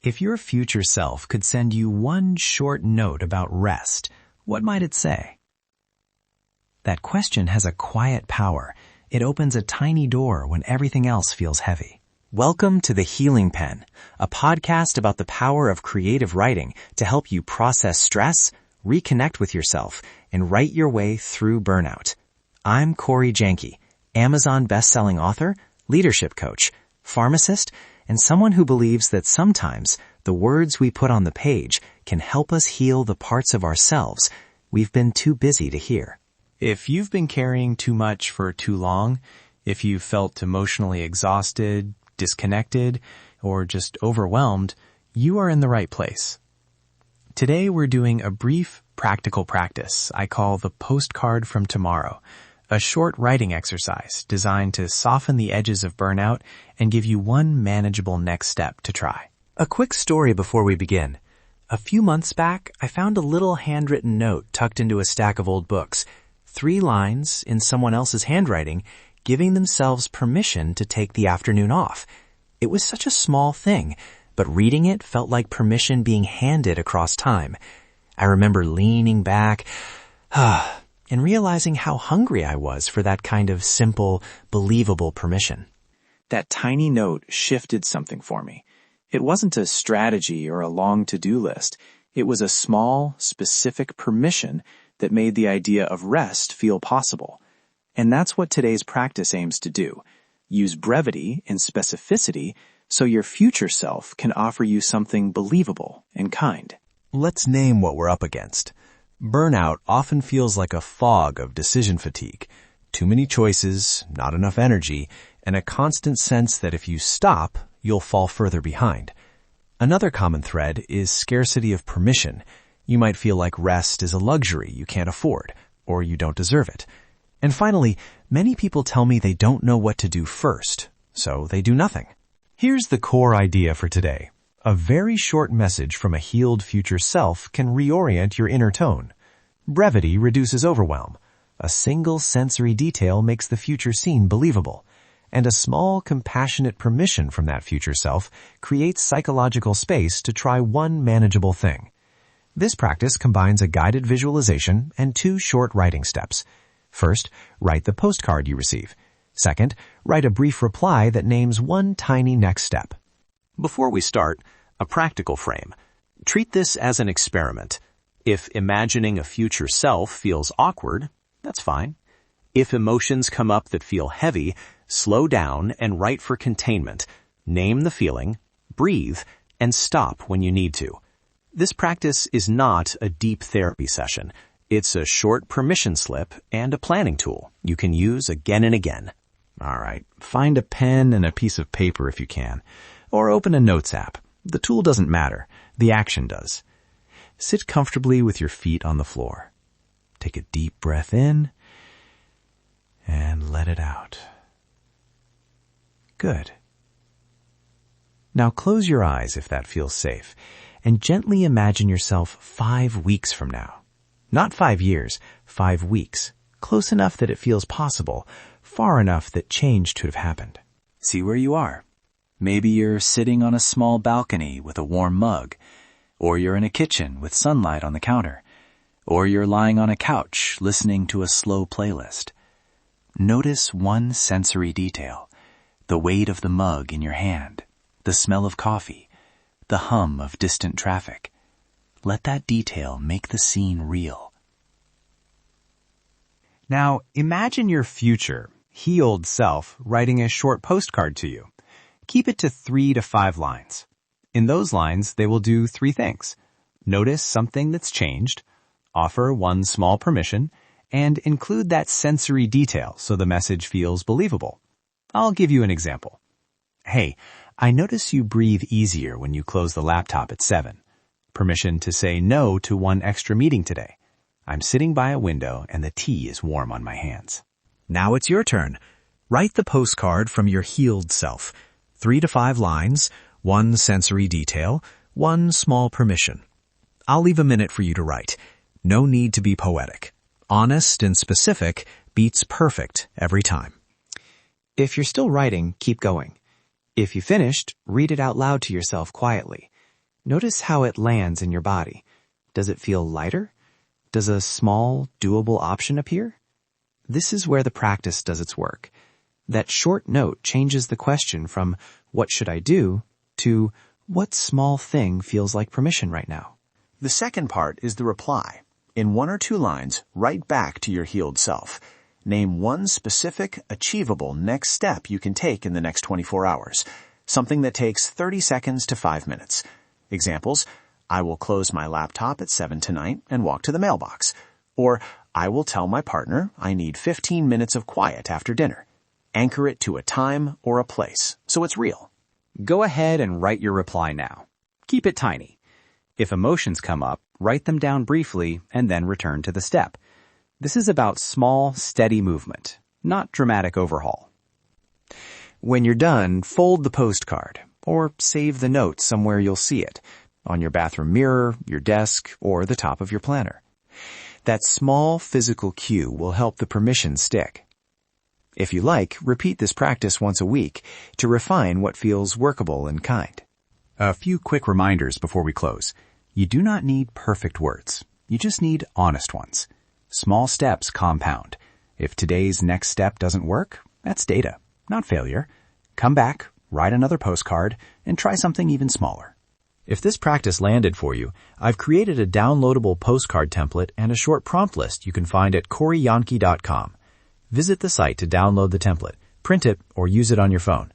If your future self could send you one short note about rest, what might it say? That question has a quiet power. It opens a tiny door when everything else feels heavy. Welcome to The Healing Pen, a podcast about the power of creative writing to help you process stress, reconnect with yourself, and write your way through burnout. I'm Corey Janke, Amazon best-selling author, leadership coach, pharmacist, and someone who believes that sometimes the words we put on the page can help us heal the parts of ourselves we've been too busy to hear. If you've been carrying too much for too long, if you've felt emotionally exhausted, disconnected, or just overwhelmed, you are in the right place. Today we're doing a brief practical practice I call the postcard from tomorrow, a short writing exercise designed to soften the edges of burnout and give you one manageable next step to try. A quick story before we begin. A few months back, I found a little handwritten note tucked into a stack of old books, 3 lines in someone else's handwriting, giving themselves permission to take the afternoon off. It was such a small thing, but reading it felt like permission being handed across time. I remember leaning back, and realizing how hungry I was for that kind of simple, believable permission. That tiny note shifted something for me. It wasn't a strategy or a long to-do list. It was a small, specific permission that made the idea of rest feel possible. And that's what today's practice aims to do. Use brevity and specificity so your future self can offer you something believable and kind. Let's name what we're up against. Burnout often feels like a fog of decision fatigue. Too many choices, not enough energy, and a constant sense that if you stop, you'll fall further behind. Another common thread is scarcity of permission. You might feel like rest is a luxury you can't afford, or you don't deserve it. And finally, many people tell me they don't know what to do first, so they do nothing. Here's the core idea for today. A very short message from a healed future self can reorient your inner tone. Brevity reduces overwhelm. A single sensory detail makes the future scene believable. And a small, compassionate permission from that future self creates psychological space to try one manageable thing. This practice combines a guided visualization and 2 short writing steps. First, write the postcard you receive. Second, write a brief reply that names one tiny next step. Before we start, a practical frame. Treat this as an experiment. If imagining a future self feels awkward, that's fine. If emotions come up that feel heavy, slow down and write for containment. Name the feeling, breathe, and stop when you need to. This practice is not a deep therapy session. It's a short permission slip and a planning tool you can use again and again. All right, find a pen and a piece of paper if you can, or open a notes app. The tool doesn't matter. The action does. Sit comfortably with your feet on the floor. Take a deep breath in and let it out. Good. Now close your eyes if that feels safe, and gently imagine yourself 5 weeks from now. Not 5 years, 5 weeks. Close enough that it feels possible, far enough that change could have happened. See where you are. Maybe you're sitting on a small balcony with a warm mug, or you're in a kitchen with sunlight on the counter, or you're lying on a couch listening to a slow playlist. Notice one sensory detail, the weight of the mug in your hand, the smell of coffee, the hum of distant traffic. Let that detail make the scene real. Now, imagine your future, healed self writing a short postcard to you. Keep it to 3 to 5 lines. In those lines, they will do 3 things. Notice something that's changed, offer one small permission, and include that sensory detail so the message feels believable. I'll give you an example. Hey, I notice you breathe easier when you close the laptop at 7. Permission to say no to one extra meeting today. I'm sitting by a window and the tea is warm on my hands. Now it's your turn. Write the postcard from your healed self. 3 to 5 lines, 1 sensory detail, 1 small permission. I'll leave a minute for you to write. No need to be poetic. Honest and specific beats perfect every time. If you're still writing, keep going. If you finished, read it out loud to yourself quietly. Notice how it lands in your body. Does it feel lighter? Does a small, doable option appear? This is where the practice does its work. That short note changes the question from, "What should I do?" to, "What small thing feels like permission right now?" The second part is the reply. In 1 or 2 lines, write back to your healed self. Name one specific, achievable next step you can take in the next 24 hours. Something that takes 30 seconds to 5 minutes. Examples: I will close my laptop at 7 tonight and walk to the mailbox. Or, I will tell my partner I need 15 minutes of quiet after dinner. Anchor it to a time or a place, so it's real. Go ahead and write your reply now. Keep it tiny. If emotions come up, write them down briefly and then return to the step. This is about small, steady movement, not dramatic overhaul. When you're done, fold the postcard, or save the note somewhere you'll see it, on your bathroom mirror, your desk, or the top of your planner. That small physical cue will help the permission stick. If you like, repeat this practice once a week to refine what feels workable and kind. A few quick reminders before we close. You do not need perfect words. You just need honest ones. Small steps compound. If today's next step doesn't work, that's data, not failure. Come back, write another postcard, and try something even smaller. If this practice landed for you, I've created a downloadable postcard template and a short prompt list you can find at CoreyYonke.com. Visit the site to download the template, print it, or use it on your phone.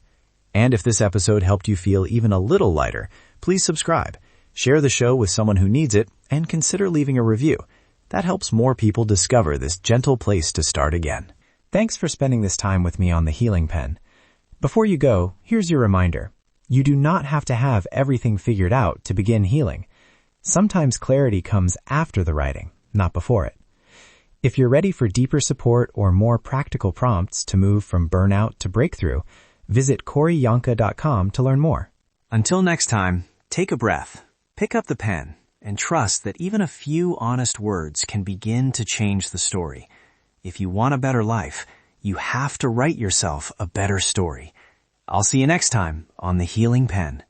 And if this episode helped you feel even a little lighter, please subscribe, share the show with someone who needs it, and consider leaving a review. That helps more people discover this gentle place to start again. Thanks for spending this time with me on the Healing Pen. Before you go, here's your reminder. You do not have to have everything figured out to begin healing. Sometimes clarity comes after the writing, not before it. If you're ready for deeper support or more practical prompts to move from burnout to breakthrough, visit CoreyYonke.com to learn more. Until next time, take a breath, pick up the pen, and trust that even a few honest words can begin to change the story. If you want a better life, you have to write yourself a better story. I'll see you next time on The Healing Pen.